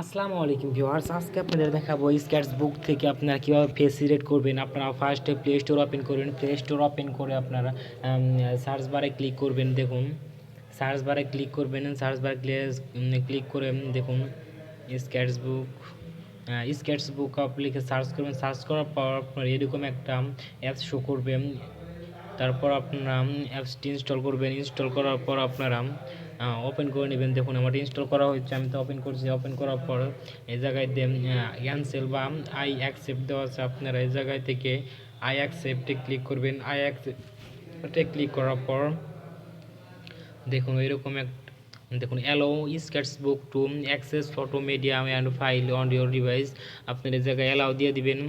আসসালামু আলাইকুম ভিউয়ার্স, আজকে আপনাদের দেখাবো স্কেচবুক থেকে আপনারা কীভাবে ফেস সিলেক্ট করবেন। আপনারা ফার্স্টে প্লে স্টোর ওপেন করবেন। প্লে স্টোর ওপেন করে আপনারা সার্চ বারে ক্লিক করবেন। দেখুন সার্চ বারে ক্লিক করবেন, সার্চ বারে ক্লিক করে দেখুন স্কেচবুক। স্কেচবুক লিখে সার্চ করবেন। সার্চ করার পর আপনার এরকম একটা অ্যাপস শো করবে। তারপর আপনারা অ্যাপসটি ইনস্টল করবেন। ইনস্টল করার পর আপনারা ওপেন করে নেবেন। দেখুন আমার ইনস্টল করা হয়েছে, আমি তো ওপেন করছি। ওপেন করার পর এই জায়গায় ক্যান্সেল বা আই অ্যাকসেপ্ট দেওয়া আছে। আপনারা এই জায়গায় থেকে আই অ্যাকসেপ্টে ক্লিক করবেন। আই অ্যাকসেপ্টে ক্লিক করার পর দেখুন এরকম এক দেখুন allow Sketchbook to access photo media and file on your device. আপনার এই জায়গায় অ্যালাউ দিয়ে দিবেন।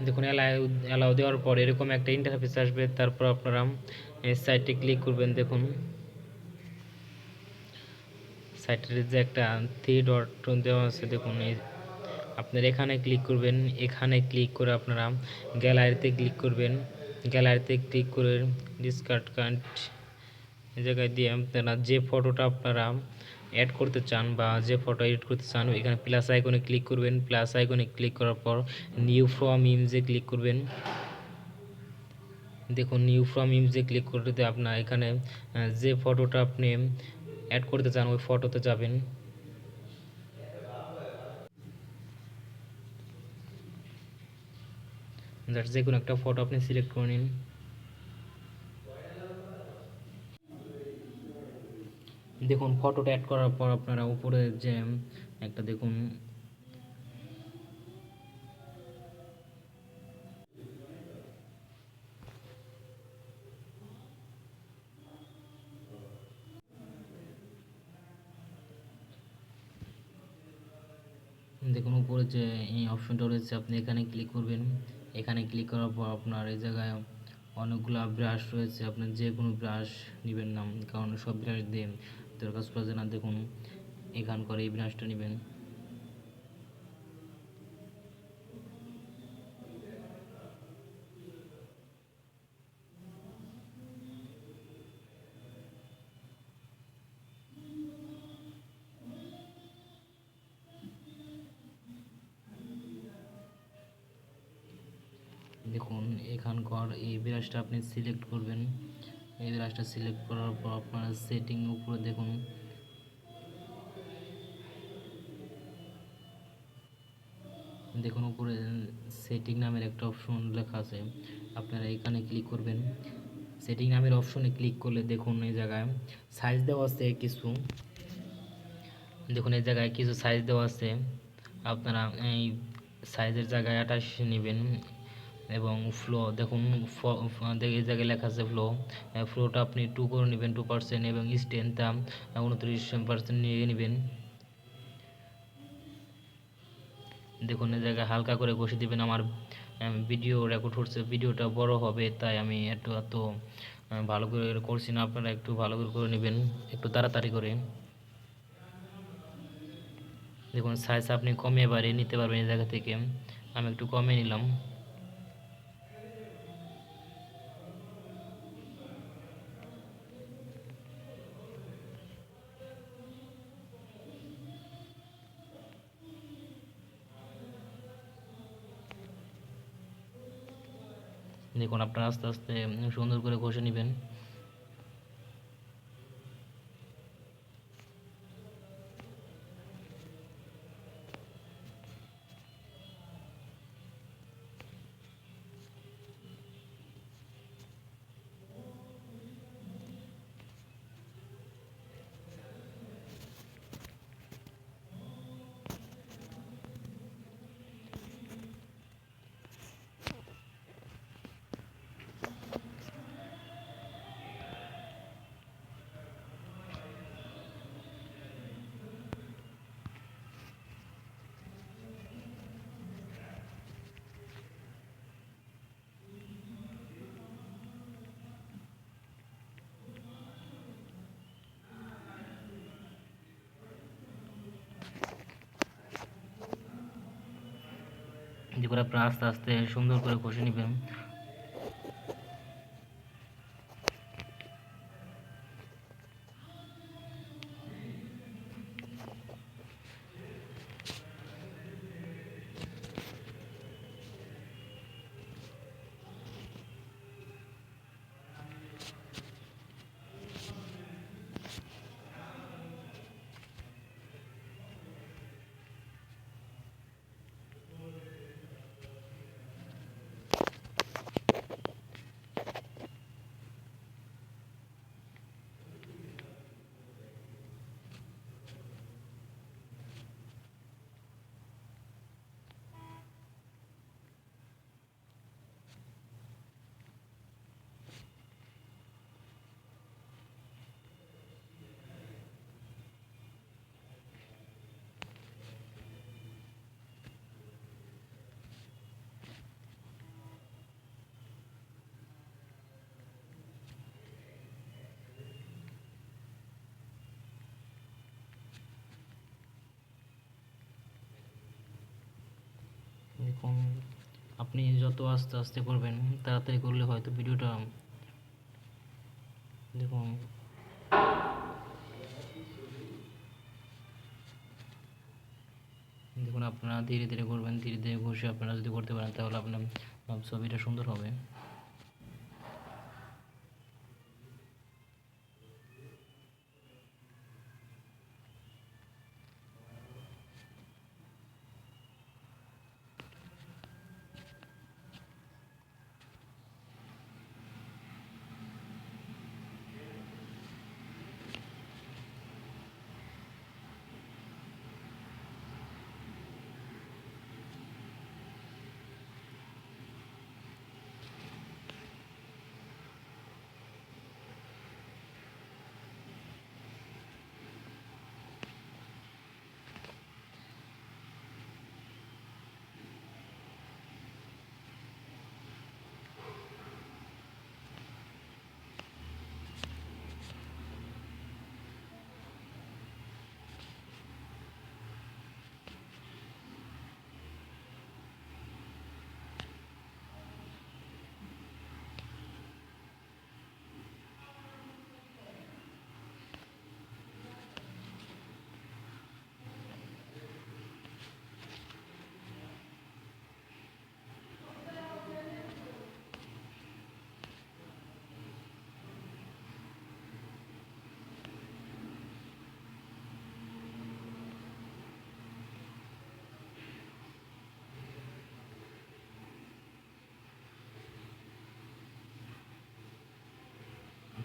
দেখুন অ্যালাউ দেওয়ার পর এরকম একটা ইন্টারফেস আসবে। তারপর আপনারা এই সাইটে ক্লিক করবেন। দেখুন সাইটের যে একটা থ্রি ডট দেওয়া আছে, দেখুন এই আপনারা এখানে ক্লিক করবেন। এখানে ক্লিক করে আপনারা গ্যালারিতে ক্লিক করবেন। গ্যালারিতে ক্লিক করে ডিসকার্ড কান্ট এই জায়গায় দিয়ে আপনারা যে ফটোটা আপনারা অ্যাড করতে চান বা যে ফটো এডিট করতে চান এখানে প্লাস আইকনে ক্লিক করবেন। প্লাস আইকনে ক্লিক করার পর নিউ ফ্রম ইমেজে ক্লিক করবেন। দেখুন নিউ ফ্রম ইমেজে ক্লিক করতে আপনার এখানে যে ফটোটা আপনি অ্যাড করতে চান ওই ফটোতে যাবেন। যে কোনো একটা ফটো আপনি সিলেক্ট করে নিন। দেখুন ফটোটা অ্যাড করার পর আপনারা উপরে যে একটা দেখুন উপরে যে এই অপশনটা রয়েছে আপনি এখানে ক্লিক করবেন। এখানে ক্লিক করার পর আপনার এই জায়গায় অনেকগুলো ব্রাশ রয়েছে, আপনার যে কোনো ব্রাশ নেবেন না, কারণ সব ব্রাশ দিয়ে তোর কাজ করা যায় না। দেখুন এখানকার এই ব্রাশটা নেবেন। দেখুন এখানকার এই ব্রাশটা আপনি সিলেক্ট করবেন। এই ব্রাশটা সিলেক্ট করার পর আপনার সেটিং উপরে দেখুন উপরে সেটিং নামের একটা অপশন লেখা আছে, আপনারা এখানে ক্লিক করবেন। সেটিং নামের অপশনে ক্লিক করলে দেখুন এই জায়গায় সাইজ দেওয়া আছে কিছু। দেখুন এই জায়গায় কিছু সাইজ দেওয়া আছে, আপনারা এই সাইজের জায়গায় 28 নেবেন। এবং ফ্লো দেখুন এই জায়গায় লেখা আছে ফ্লোটা আপনি 2 করে নেবেন 2%, এবং স্ট্রেনথটা 29% নিয়ে নেবেন। দেখুন এই জায়গায় হালকা করে ঘষে দিবেন। আমার ভিডিও রেকর্ড করছে, ভিডিওটা বড় হবে তাই আমি একটু এত ভালো করে করছি না, আপনারা একটু ভালো করে নেবেন, একটু তাড়াতাড়ি করে। দেখুন সাইজ আপনি কমিয়ে বাড়িয়ে নিতে পারবেন এই জায়গা থেকে, আমি একটু কমিয়ে নিলাম। দেখুন আপনারা আস্তে আস্তে সুন্দর করে ঘষে নেবেন। যে করে আপনারা আস্তে আস্তে সুন্দর করে ঘষে নেবেন। দেখুন আপনি যত আস্তে আস্তে করবেন, তাড়াতাড়ি করলে হয়তো ভিডিওটা দেখুন দেখুন আপনারা ধীরে ধীরে করবেন, ধীরে ধীরে ঘষে আপনারা যদি করতে পারেন তাহলে আপনার ছবিটা সুন্দর হবে।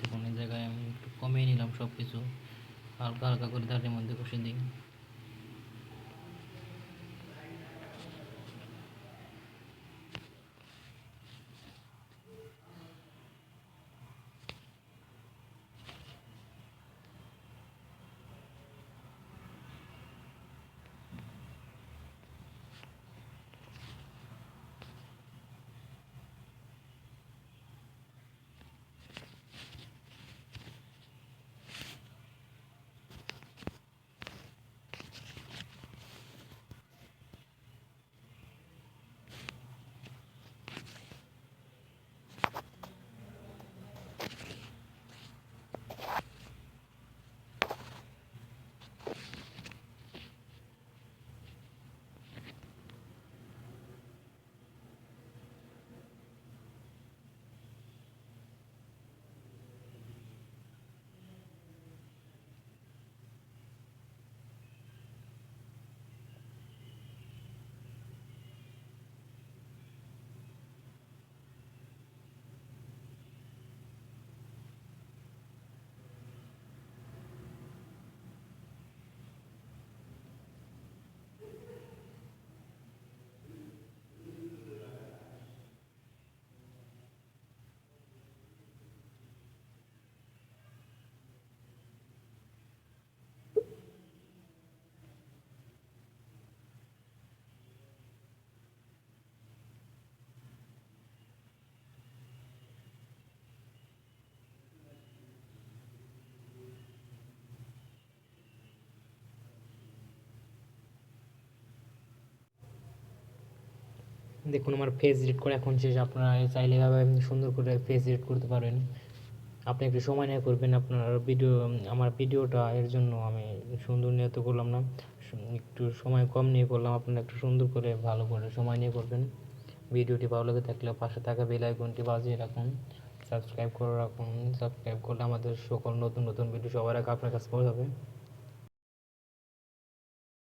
দেখুন এই জায়গায় আমি একটু কমিয়ে নিলাম সব কিছু, হালকা হালকা করে তারের মধ্যে কষে দিই। দেখুন আমার ফেস এডিট করা এখন শেষ। আপনারা চাইলে এভাবে সুন্দর করে ফেস এডিট করতে পারেন। আপনি একটু সময় নিয়ে করবেন আপনার ভিডিও। আমার ভিডিওটা এর জন্য আমি সুন্দর নিয়ে তো করলাম না, একটু সময় কম নিয়ে করলাম। আপনারা একটু সুন্দর করে ভালো করে সময় নিয়ে করবেন। ভিডিওটি ভালো লেগে থাকলে পাশে থাকা বেল আইকনটি বাজিয়ে রাখুন, সাবস্ক্রাইব করে রাখুন। সাবস্ক্রাইব করলে আমাদের সকল নতুন নতুন ভিডিও সবার আগে আপনার কাছে পৌঁছাবে।